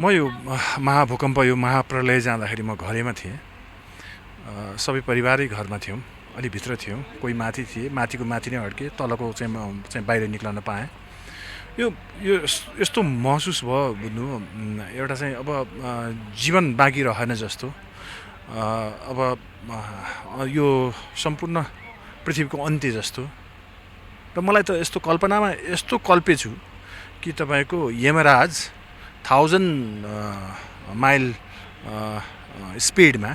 म यो महाभूकम्प यो महाप्रलय जाँदाखेरि म घरैमा थिएँ। सबै परिवारै घरमा थियौँ, अलि भित्र थियौँ, कोही माथि थिए, माथिको माथि नै अड्के, तलको चाहिँ बाहिर निक्लन पाएँ। यो यो यस्तो महसुस भयो बुझ्नु, एउटा चाहिँ अब जीवन बाँकी रहेन जस्तो। अब यो सम्पूर्ण पृथ्वीको अन्त्य जस्तो। र मलाई त यस्तो कल्पनामा यस्तो कल्पेछु कि तपाईँको यमराज 1000 माइल स्पिडमा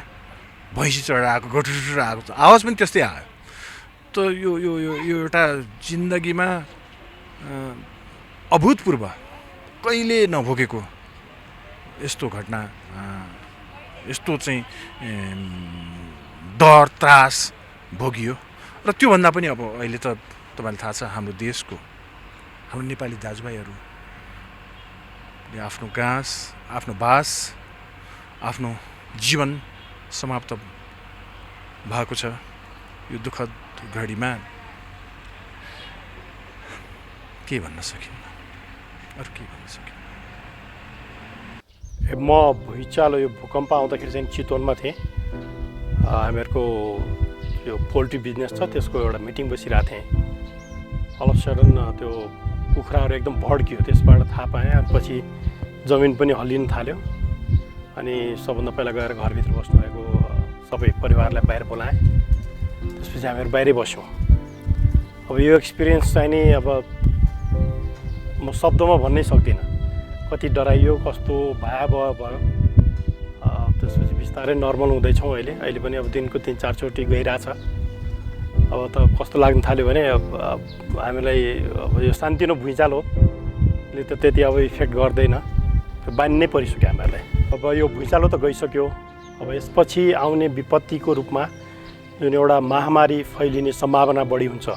भैँसी चढेर आएको, गटुर आएको, आवाज पनि त्यस्तै आयो। त यो यो यो यो एउटा जिन्दगीमा अभूतपूर्व कहिले नभोगेको यस्तो घटना, यस्तो चाहिँ डर त्रास भोगियो। र त्योभन्दा पनि अब अहिले त तपाईँलाई थाहा छ, हाम्रो देशको, हाम्रो नेपाली दाजुभाइहरू आफ्नो गाँस, आफ्नो बास, आफ्नो जीवन समाप्त भएको छ। यो दुःखद घडीमा के भन्न सकिन्न, अरू के भन्न सकिन्न। म भुइँचालो यो भूकम्प आउँदाखेरि चाहिँ चितवनमा थिएँ। हामीहरूको यो पोल्ट्री बिजनेस छ, त्यसको एउटा मिटिङ बसिरहेको थिएँ। अल अफ सडन त्यो कुखुराहरू एकदम भड्कियो, त्यसबाट थाहा पाएँ। अनि पछि जमिन पनि हल्लिन थाल्यो। अनि सबभन्दा पहिला गएर घरभित्र बस्नुभएको सबै परिवारलाई बाहिर बोलाएँ। त्यसपछि हामीहरू बाहिरै बस्यौँ। अब यो एक्सपिरियन्स चाहिँ नि अब म शब्दमा भन्नै सक्दिनँ, कति डराइयो, कस्तो भयावह भयो। त्यसपछि बिस्तारै नर्मल हुँदैछौँ। अहिले पनि अब दिनको 3-4 चोटि गइरहेछ। अब त कस्तो लाग्न थाल्यो भने अब हामीलाई अब यो सान्तिनो भुइँचालोले त त्यति अब इफेक्ट गर्दैन, बान्नै परिसक्यो हामीहरूलाई। अब यो भुइँचालो त गइसक्यो। अब यसपछि आउने विपत्तिको रूपमा जुन एउटा महामारी फैलिने सम्भावना बढी हुन्छ,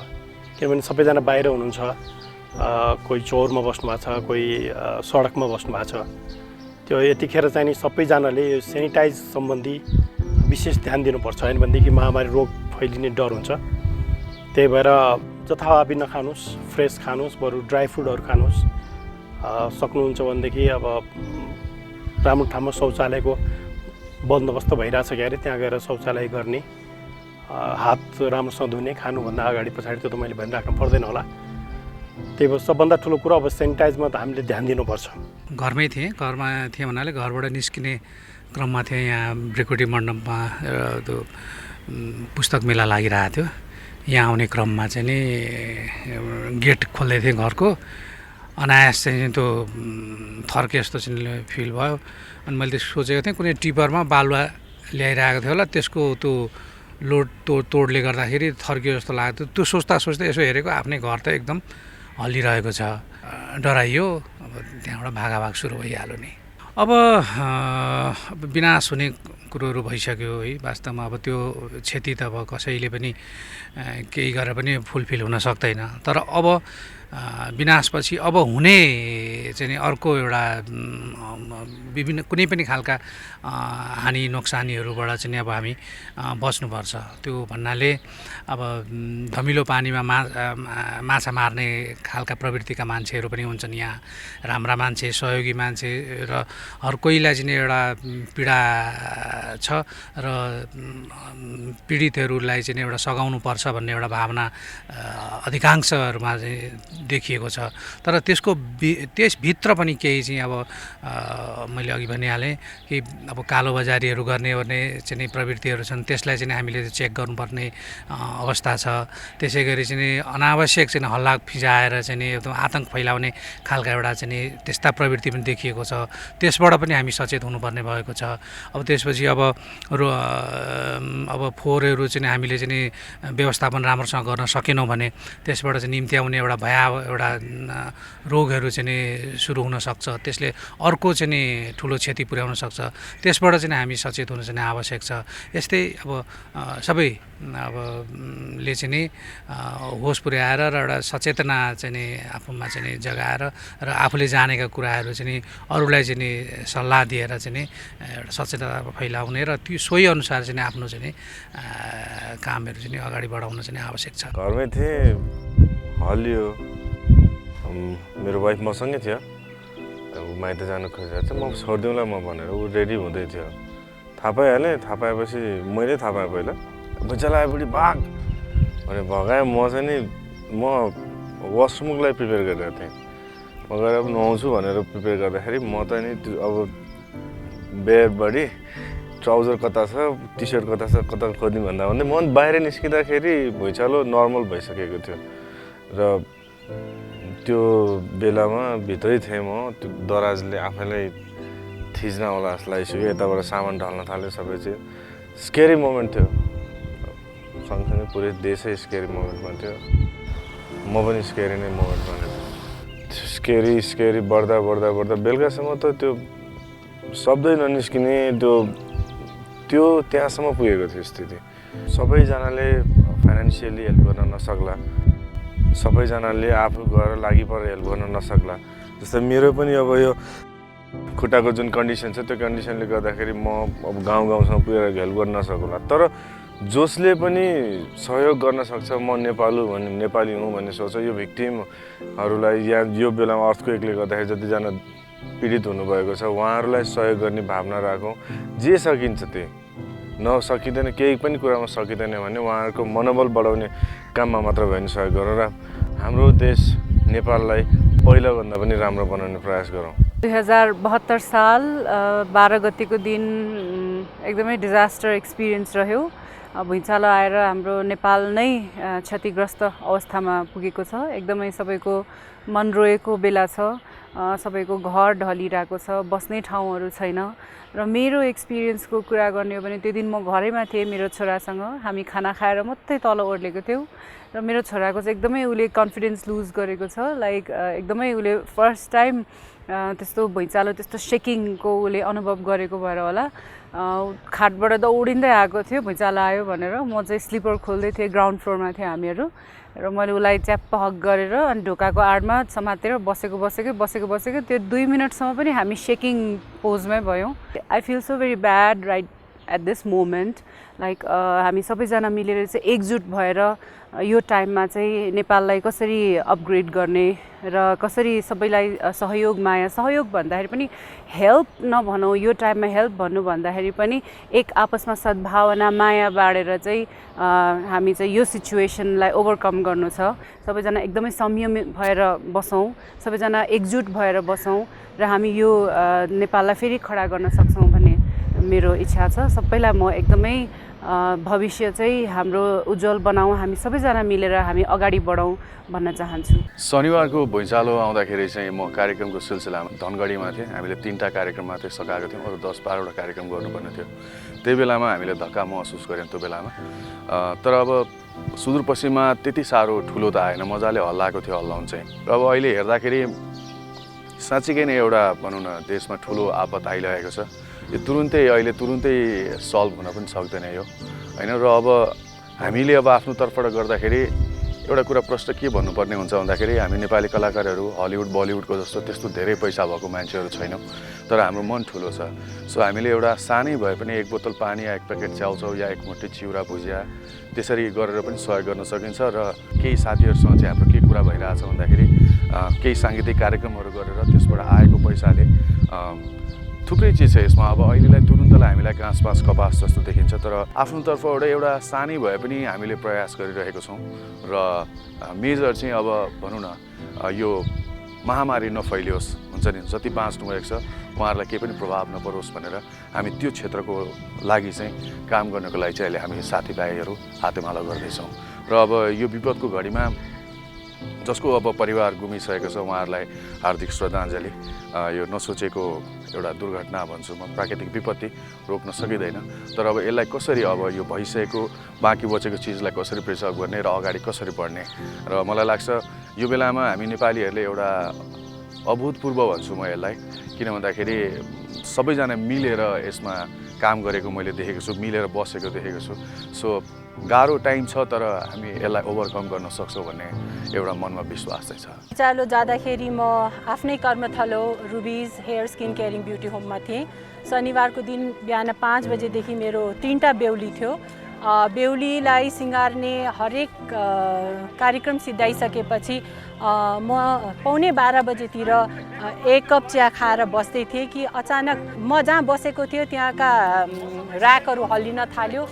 किनभने सबैजना बाहिर हुनुहुन्छ। कोही चौरमा बस्नु भएको छ, कोही सडकमा बस्नु भएको छ। त्यो यतिखेर चाहिँ नि सबैजनाले यो सेनिटाइज सम्बन्धी विशेष ध्यान दिनुपर्छ। होइन भनेदेखि महामारी रोग फैलिने डर हुन्छ। त्यही भएर जथाभावी नखानुहोस्, फ्रेस खानुहोस्, बरु ड्राई फुडहरू खानुहोस्। सक्नुहुन्छ भनेदेखि अब राम्रो ठाउँमा शौचालयको बन्दोबस्त भइरहेछ कि अरे, त्यहाँ गएर शौचालय गर्ने, हात राम्रोसँग धुने, खानुभन्दा अगाडि पछाडि, त्यो त मैले भनिराख्नु पर्दैन होला। त्यही भएर सबभन्दा ठुलो कुरो अब सेनिटाइजमा त हामीले ध्यान दिनुपर्छ। घरमै थिएँ भन्नाले घरबाट निस्किने क्रममा थिएँ। यहाँ ब्रिकुटी मण्डपमा त्यो पुस्तक मेला लागिरहेको थियो। यहाँ आउने क्रममा चाहिँ नि गेट खोल्दै थिएँ घरको। अनायास चाहिँ त्यो थर्के जस्तो चाहिँ फिल भयो। अनि मैले त्यो सोचेको थिएँ कुनै टिपरमा बालुवा ल्याइरहेको थियो होला, त्यसको त्यो लोड तोडले गर्दाखेरि थर्कियो जस्तो लाग्थ्यो। त्यो सोच्दा यसो हेरेको आफ्नै घर त एकदम हल्लिरहेको छ। डराइयो। अब त्यहाँबाट भागाभाग सुरु भइहाल्यो नि। अब विनाश हुने कुरोहरू भइसक्यो है। वास्तवमा अब त्यो क्षति त अब कसैले पनि केही गरेर पनि फुलफिल हुन सक्दैन। तर अब विनाशपछि अब हुने चाहिँ अर्को एउटा विभिन्न कुनै पनि खालका हानि नोक्सानीहरूबाट चाहिँ अब हामी बच्नुपर्छ। त्यो भन्नाले अब धमिलो पानीमा माछा मार्ने खालका प्रवृत्तिका मान्छेहरू पनि हुन्छन् यहाँ। राम्रा मान्छे, सहयोगी मान्छे र हर कोहीलाई चाहिँ एउटा पीडा छ र पीडितहरूलाई चाहिँ एउटा सघाउनुपर्छ भन्ने एउटा भावना अधिकांशहरूमा चाहिँ देखिएको छ। तर त्यसभित्र पनि केही चाहिँ अब मैले अघि भनिहालेँ कि अब कालोबजारीहरू गर्ने चाहिँ प्रवृत्तिहरू छन्। त्यसलाई चाहिँ हामीले चेक गर्नुपर्ने अवस्था छ। त्यसै गरी चाहिँ अनावश्यक चाहिँ हल्ला फिजाएर चाहिँ एकदम आतङ्क फैलाउने खालका एउटा चाहिँ त्यस्ता प्रवृत्ति पनि देखिएको छ। त्यसबाट पनि हामी सचेत हुनुपर्ने भएको छ। अब त्यसपछि अब फोहोरहरू चाहिँ हामीले चाहिँ व्यवस्थापन राम्रोसँग गर्न सकेनौँ भने त्यसबाट चाहिँ निम्ति आउने एउटा एउटा रोगहरू चाहिँ सुरु हुनसक्छ। त्यसले अर्को चाहिँ ठुलो क्षति पुर्याउन सक्छ। त्यसबाट चाहिँ हामी सचेत हुन चाहिँ आवश्यक छ। यस्तै अब सबैले चाहिँ होस पुर्याएर र एउटा सचेतना चाहिँ आफूमा चाहिँ जगाएर र आफूले जानेका कुराहरू चाहिँ अरूलाई चाहिँ सल्लाह दिएर चाहिँ एउटा सचेतता फैलाउने र त्यो सोही अनुसार चाहिँ आफ्नो चाहिँ कामहरू चाहिँ अगाडि बढाउन चाहिँ आवश्यक छ। घरमै थिएँ, हल्लियो। मेरो वाइफ मसँगै थियो र ऊ माइत जानु खोजिरहेको छ, म छोडिदिउँला म भनेर ऊ रेडी हुँदै थियो। थाहा पाइहालेँ, थाहा पाएपछि मैले थाहा पाएँ पहिला, भुइँचालो आयो बुढी भाग भने भगाएँ। म चाहिँ नि म वासरुमको लागि प्रिपेयर गरिरहेको थिएँ, म गएर अब नुहाउँछु भनेर प्रिपेयर गर्दाखेरि म त नि अब बेयर बडी ट्राउजर कता छ, टी सर्ट कता छ, कता खोज्ने भन्दा भन्दै म बाहिर निस्किँदाखेरि भुइँचालो नर्मल भइसकेको थियो र त्यो बेलामा भित्रै थिएँ म। त्यो दराजले आफैलाई थिच्न होला जस्तो लागिसक्यो, यताबाट सामान ढल्न थाल्यो, सबै चाहिँ स्केरी मोमेन्ट थियो। सँगसँगै पुरै देशै स्केरी मोमेन्टमा थियो, म पनि स्केरी नै मोमेन्टमा थियो। स्केरी बढ्दा बढ्दा बढ्दा बेलुकासम्म त त्यो शब्दै ननिस्किने त्यो त्यहाँसम्म पुगेको थियो स्थिति। सबैजनाले फाइनेन्सियली हेल्प गर्न नसक्ला, सबैजनाले आफू गएर लागि परेर हेल्प गर्न नसक्ला। जस्तै मेरो पनि अब यो खुट्टाको जुन कन्डिसन छ त्यो कन्डिसनले गर्दाखेरि म अब गाउँसम्म पुगेर हेल्प गर्न नसकुला, तर जसले पनि सहयोग गर्न सक्छ, म नेपाली हुँ भन्ने सोच, यो भिक्टिमहरूलाई या यो बेलामा अर्थक्वेकले गर्दाखेरि जतिजना पीडित हुनुभएको छ उहाँहरूलाई सहयोग गर्ने भावना राखौँ। जे सकिन्छ त्यही, नसकिँदैन केही पनि कुरामा सकिँदैन भने उहाँहरूको मनोबल बढाउने काममा मात्र भयो भने सहयोग गरौँ र हाम्रो देश नेपाललाई पहिलाभन्दा पनि राम्रो बनाउने प्रयास गरौँ। 2072 साल 12 गतिको दिन एकदमै डिजास्टर एक्सपिरियन्स रह्यो। भुइँचालो आएर हाम्रो नेपाल नै क्षतिग्रस्त अवस्थामा पुगेको छ। एकदमै सबैको मन रोएको बेला छ, सबैको घर ढलिरहेको छ, बस्ने ठाउँहरू छैन। र मेरो एक्सपिरियन्सको कुरा गर्ने हो भने त्यो दिन म घरैमा थिएँ मेरो छोरासँग, हामी खाना खाएर मात्रै तल ओर्लेको थियौँ र मेरो छोराको चाहिँ एकदमै उसले कन्फिडेन्स लुज गरेको छ। लाइक एकदमै उसले फर्स्ट टाइम त्यस्तो भुइँचालो त्यस्तो सेकिङको उसले अनुभव गरेको भएर होला खाटबाट दौडिँदै आएको थियो भुइँचालो आयो भनेर। म चाहिँ स्लिपर खोल्दै थिएँ, ग्राउन्ड फ्लोरमा थिएँ हामीहरू, र मैले उसलाई च्याप्प हक गरेर अनि ढोकाको आडमा समातेर बसेको त्यो 2 मिनटसम्म पनि हामी सेकिङ पोजमै भयौँ। I feel so very bad right at this moment. Like हामी सबैजना मिलेर चाहिँ एकजुट भएर यो टाइममा चाहिँ नेपाललाई कसरी अपग्रेड गर्ने र कसरी सबैलाई सहयोग भन्दाखेरि पनि हेल्प नभनौँ, यो टाइममा हेल्प भन्नु भन्दाखेरि पनि एक आपसमा सद्भावना माया बाँडेर चाहिँ हामी चाहिँ यो सिचुएसनलाई ओभरकम गर्नु छ। सबैजना एकदमै संयमित भएर बसौँ, सबैजना एकजुट भएर बसौँ र हामी यो नेपाललाई फेरि खडा गर्न सक्छौँ भन्ने मेरो इच्छा छ। सबैलाई म एकदमै भविष्य चाहिँ हाम्रो उज्जवल बनाऊँ, हामी सबैजना मिलेर हामी अगाडि बढौँ भन्न चाहन्छु। शनिबारको भुइँचालो आउँदाखेरि चाहिँ म कार्यक्रमको सिलसिलामा धनगढीमा थिएँ। हामीले 3टा कार्यक्रम मात्रै सकाएको थियौँ, अरू 10-12वटा कार्यक्रम गर्नुपर्ने थियो। त्यही बेलामा हामीले धक्का महसुस गऱ्यौँ त्यो बेलामा। तर अब सुदूरपश्चिममा त्यति साह्रो ठुलो त आएन, मजाले हल्लाएको थियो हल्लाउन चाहिँ। र अब अहिले हेर्दाखेरि साँच्चीकै नै एउटा भनौँ न देशमा ठुलो आपत आइरहेको छ। यो अहिले तुरुन्तै सल्भ हुन पनि सक्दैन यो हैन। र अब हामीले अब आफ्नो तर्फबाट गर्दाखेरि एउटा कुरा प्रश्न के भन्नुपर्ने हुन्छ भन्दाखेरि हामी नेपाली कलाकारहरू हलिउड बलिउडको जस्तो त्यस्तो धेरै पैसा भएको मान्छेहरू छैनौँ, तर हाम्रो मन ठुलो छ। सो हामीले एउटा सानै भए पनि 1 बोतल पानी या 1 प्याकेट च्याउचाउ या 1 मुठी चिउरा भुजिया त्यसरी गरेर पनि सहयोग गर्न सकिन्छ। र केही साथीहरूसँग चाहिँ हाम्रो के कुरा भइरहेछ भन्दाखेरि केही साङ्गीतिक कार्यक्रमहरू गरेर त्यसबाट आएको पैसाले थुप्रै चिज छ यसमा। अब अहिलेलाई तुरुन्तलाई हामीलाई घाँसपास कपास जस्तो देखिन्छ, तर आफ्नो तर्फबाट एउटा सानै भए पनि हामीले प्रयास गरिरहेको छौँ। र मेजर चाहिँ अब भनौँ न यो महामारी नफैलियोस्, हुन्छ नि, जति बाँच्नु भएको छ उहाँहरूलाई केही पनि प्रभाव नपरोस् भनेर हामी त्यो क्षेत्रको लागि चाहिँ काम गर्नको लागि चाहिँ अहिले हामी साथीभाइहरू हातेमालो गर्दैछौँ। र अब यो विपदको घडीमा जसको अब परिवार गुमिसकेको छ उहाँहरूलाई हार्दिक श्रद्धाञ्जली। यो नसोचेको एउटा दुर्घटना भन्छु म, प्राकृतिक विपत्ति रोक्न सकिँदैन, तर अब यसलाई कसरी अब यो भइसकेको बाँकी बचेको चिजलाई कसरी प्रिजर्भ गर्ने र अगाडि कसरी बढ्ने। र मलाई लाग्छ यो बेलामा हामी नेपालीहरूले एउटा अभूतपूर्व भन्छु म यसलाई, किन भन्दाखेरि सबैजना मिलेर यसमा काम गरेको मैले देखेको छु, मिलेर बसेको देखेको छु। सो गाह्रो टाइम छ तर हामी यसलाई ओभरकम गर्न सक्छौँ भन्ने एउटा मनमा विश्वास चाहिँ छ। भुइँचालो जाँदाखेरि म आफ्नै कर्मथलो रुबिज हेयर स्किन केयरिङ ब्युटी होममा थिएँ। शनिबारको दिन बिहान 5 बजेदेखि मेरो 3टा बेहुली थियो। बेहुलीलाई सिँगार्ने हरेक कार्यक्रम सिद्धाइसकेपछि म 11:15 बजेतिर एक कप चिया खाएर बस्दै थिएँ कि अचानक म जहाँ बसेको थिएँ त्यहाँका ऱ्याकहरू हल्लिन थाल्यो।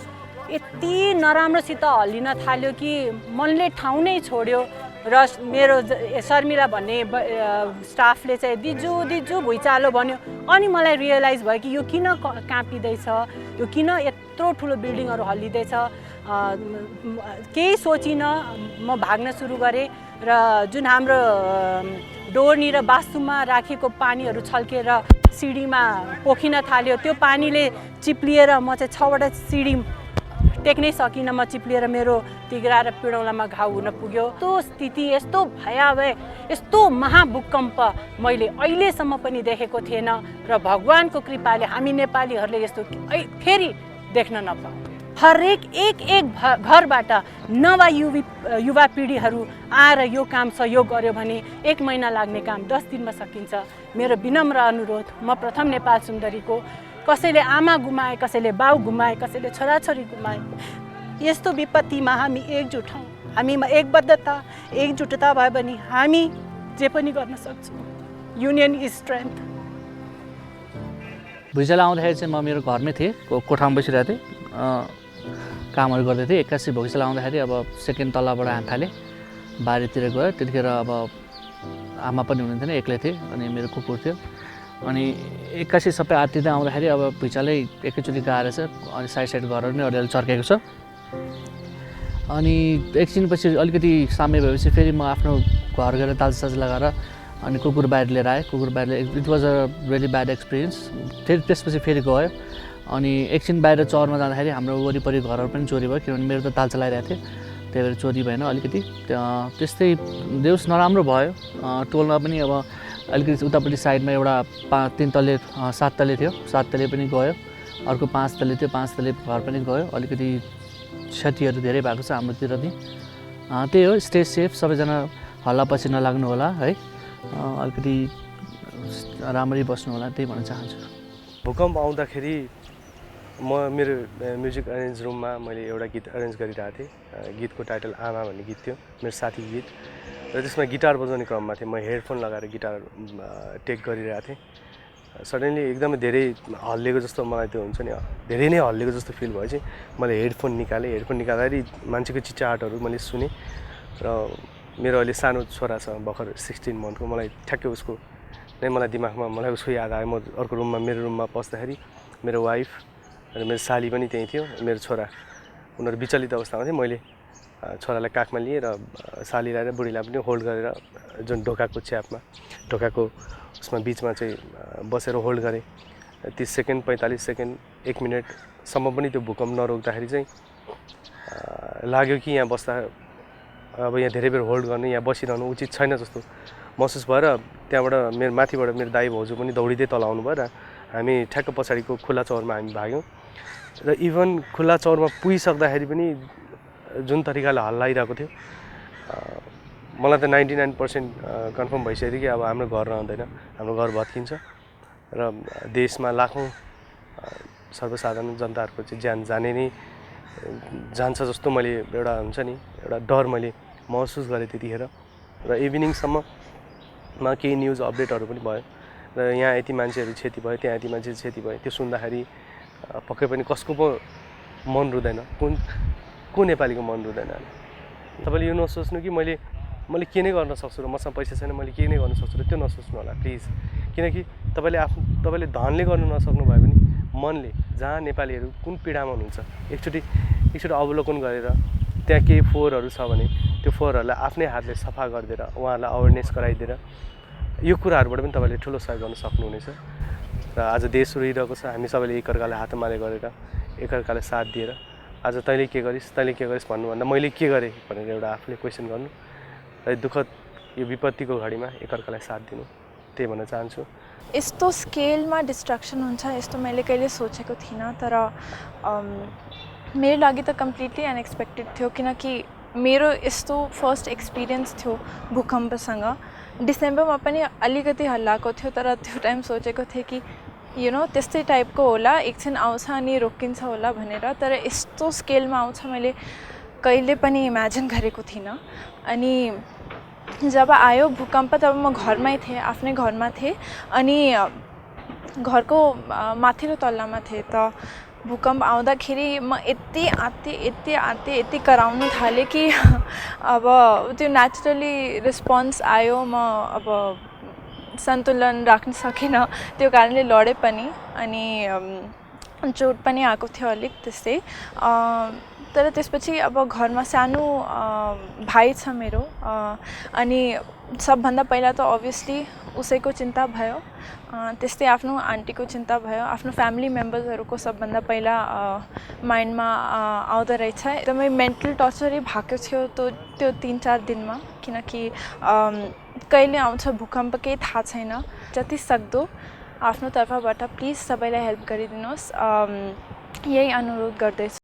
यति नराम्रोसित हल्लिन थाल्यो कि मनले ठाउँ नै छोड्यो र मेरो शर्मिला भन्ने स्टाफले चाहिँ दिजु दिजु भुइँचालो भन्यो। अनि मलाई रियलाइज भयो कि यो किन काँपिँदैछ, यो किन यत्रो ठुलो बिल्डिङहरू हल्लिँदैछ। केही सोचिनँ, म भाग्न सुरु गरेँ र जुन हाम्रो डोरनिर बाथरुममा राखेको पानीहरू छल्केर सिडीमा पोखिन थाल्यो। त्यो पानीले चिप्लिएर म चाहिँ 6वटा सिडी टेक्नै सकिनँ। म चिप्लिएर मेरो तिघ्रा र पिडौलामा घाउ हुन पुग्यो। त्यो स्थिति यस्तो भयावह, यस्तो महाभूकम्प मैले अहिलेसम्म पनि देखेको थिएन र भगवानको कृपाले हामी नेपालीहरूले यस्तो फेरि देख्न नपाऊँ। हरेक एक घरबाट नवा युवा पिँढीहरू आएर यो काम सहयोग गर्यो भने 1 महिना लाग्ने काम 10 दिनमा सकिन्छ। मेरो विनम्र अनुरोध, म प्रथम नेपाल सुन्दरीको कसैले आमा गुमाए, कसैले बाउ गुमाए, कसैले छोराछोरी गुमाए। यस्तो विपत्तिमा हामी एकजुट हौँ, हामीमा एकजुटता भयो भने हामी जे पनि गर्न सक्छौँ। Union is strength. भुइँचालो आउँदाखेरि चाहिँ म मेरो घरमै थिएँ, कोठामा बसिरहेको थिएँ, कामहरू गर्दै थिएँ। एक्कासी भुइँचालो आउँदाखेरि अब सेकेन्ड तल्लाबाट हात थालेँ, बारीतिर गयो। त्यतिखेर अब आमा पनि हुनुहुन्थेन, एक्लै थिएँ अनि मेरो कुकुर थियो। अनि एक्कासी सबै आत्तिँदै आउँदाखेरि अब भुइँचालै एकैचोटि गएर छ अनि साइड घरहरू नै अलिअलि चर्केको छ। अनि एकछिनपछि अलिकति समय भएपछि फेरि म आफ्नो घर गएर दालसाज लगाएर अनि कुकुर बाहिर लिएर आएँ। कुकुर बाहिर it was a really bad experience. फेरि त्यसपछि फेरि गयो अनि एकछिन बाहिर चौरमा जाँदाखेरि हाम्रो वरिपरि घरहरू पनि चोरी भयो, किनभने मेरो त ताल चलाइरहेको थिएँ, त्यही भएर चोरी भएन। अलिकति त्यस्तै देउस नराम्रो भयो। टोलमा पनि अब अलिकति उतापट्टि साइडमा एउटा 3 तले 7 तले थियो, 7 तले पनि गयो। अर्को 5 तले थियो, 5 तले घर पनि गयो। अलिकति क्षतिहरू धेरै भएको छ हाम्रोतिर नि। त्यही हो, स्टे सेफ, सबैजना हल्लापछि नलाग्नु होला है, अलिकति राम्ररी बस्नु होला, त्यही भन्न चाहन्छु। भूकम्प आउँदाखेरि म मेरो म्युजिक एरेन्ज रुममा मैले एउटा गीत एरेन्ज गरिरहेको थिएँ। गीतको टाइटल आमा भन्ने गीत थियो, मेरो साथीको गीत। र त्यसमा गिटार बजाउने क्रममा थिएँ, म हेडफोन लगाएर गिटार टेक गरिरहेको थिएँ। सडनली एकदमै धेरै हल्लिएको जस्तो मलाई त्यो हुन्छ नि, धेरै नै हल्लिएको जस्तो फिल भयो चाहिँ मैले हेडफोन निकालेँ। हेडफोन निकाल्दाखेरि मान्छेको चिच्याहाटहरू मैले सुनेँ र मेरो अहिले सानो छोरा छ भर्खर 16 मन्थको। मलाई ठ्याक्कै उसको नै मलाई दिमागमा मलाई उसको याद आयो। म अर्को रुममा मेरो रुममा पस्दाखेरि मेरो वाइफ र मेरो साली पनि त्यहीँ थियो, मेरो छोरा। उनीहरू विचलित अवस्थामा थिए। मैले छोरालाई काखमा लिएँ र सालीलाई र बुढीलाई पनि होल्ड गरेर जुन ढोकाको च्यापमा, ढोकाको उसमा बिचमा चाहिँ बसेर होल्ड गरेँ। 30 सेकेन्ड, 45 सेकेन्ड, 1 मिनटसम्म पनि त्यो भूकम्प नरोक्दाखेरि चाहिँ लाग्यो कि यहाँ बस्दा अब यहाँ धेरै बेर होल्ड गर्नु, यहाँ बसिरहनु उचित छैन जस्तो महसुस भएर त्यहाँबाट मेरो माथिबाट मेरो दाइ भाउजू पनि दौडिँदै तल आउनु भयो र हामी ठ्याक्क पछाडिको खुल्ला चौरमा हामी भाग्यौँ। र इभन खुल्ला चौरमा पुगिसक्दाखेरि पनि जुन तरिकाले हल्लाइरहेको थियो, मलाई त 99% कन्फर्म भइसक्यो कि अब हाम्रो घर रहँदैन, हाम्रो घर भत्किन्छ र देशमा लाखौँ सर्वसाधारण जनताहरूको चाहिँ ज्यान जाने नै जान्छ जस्तो मैले एउटा हुन्छ नि एउटा डर मैले महसुस गरेँ त्यतिखेर। र इभिनिङसम्ममा केही न्युज अपडेटहरू पनि भयो र यहाँ यति मान्छेहरू क्षति भयो, त्यहाँ यति मान्छे क्षति भयो। त्यो सुन्दाखेरि पक्कै पनि कसको पो मन रुँदैन, को नेपालीको मन रुँदैन। तपाईँले यो नसोच्नु कि मैले के नै गर्न सक्छु र मसँग पैसा छैन, मैले के नै गर्न सक्छु र त्यो नसोच्नु होला प्लिज। किनकि तपाईँले धनले गर्नु नसक्नु भयो भने मनले, जहाँ नेपालीहरू कुन पीडामा हुनुहुन्छ एकचोटि अवलोकन गरेर त्यहाँ केही फोहोरहरू छ भने त्यो फोहोरहरूलाई आफ्नै हातले सफा गरिदिएर उहाँहरूलाई अवेरनेस गराइदिएर यो कुराहरूबाट पनि तपाईँले ठुलो सहयोग गर्न सक्नुहुनेछ। र आज देश रोइरहेको छ, हामी सबैले एकअर्कालाई हातमाले गरेर एकअर्कालाई साथ दिएर आज तैँले के गरिस् भन्नुभन्दा मैले के गरेँ भनेर एउटा आफूले क्वेसन गर्नु र दुःखद यो विपत्तिको घडीमा एकअर्कालाई साथ दिनु, त्यही भन्न चाहन्छु। यस्तो स्केलमा डिस्ट्रक्सन हुन्छ यस्तो मैले कहिले सोचेको थिइनँ, तर मेरो लागि त कम्प्लिटली अनएक्सपेक्टेड थियो, किनकि मेरो यस्तो फर्स्ट एक्सपिरियन्स थियो भूकम्पसँग। डिसेम्बरमा पनि अलिकति हल्लाएको थियो, तर त्यो टाइम सोचेको थिएँ कि त्यस्तै टाइपको होला, एकछिन आउँछ अनि रोकिन्छ होला भनेर, तर यस्तो स्केलमा आउँछ मैले कहिले पनि इमेजिन गरेको थिइनँ। अनि जब आयो भूकम्प तब म घरमै थिएँ, आफ्नै घरमा थिएँ अनि घरको माथिल्लो तल्लामा थिएँ। त भूकम्प आउँदाखेरि म यति कराउन थालेँ कि अब त्यो नेचुरली रिस्पोन्स आयो। म अब सन्तुलन राख्न सकिनँ, त्यो कारणले लडेँ पनि अनि चोट पनि आएको थियो अलिक त्यस्तै। तर त्यसपछि अब घरमा सानो भाइ छ मेरो अनि सबभन्दा पहिला त अभियसली उसैको चिन्ता भयो, त्यस्तै आफ्नो आन्टीको चिन्ता भयो, आफ्नो फ्यामिली मेम्बर्सहरूको सबभन्दा पहिला माइन्डमा आउँदो रहेछ। एकदमै मेन्टल टर्चरै भएको थियो त्यो 3-4 दिनमा, किनकि कहिले आउँछ भूकम्प केही थाहा छैन। जति सक्दो आफ्नो तर्फबाट प्लिज सबैलाई हेल्प गरिदिनुहोस्, यही अनुरोध गर्दैछु।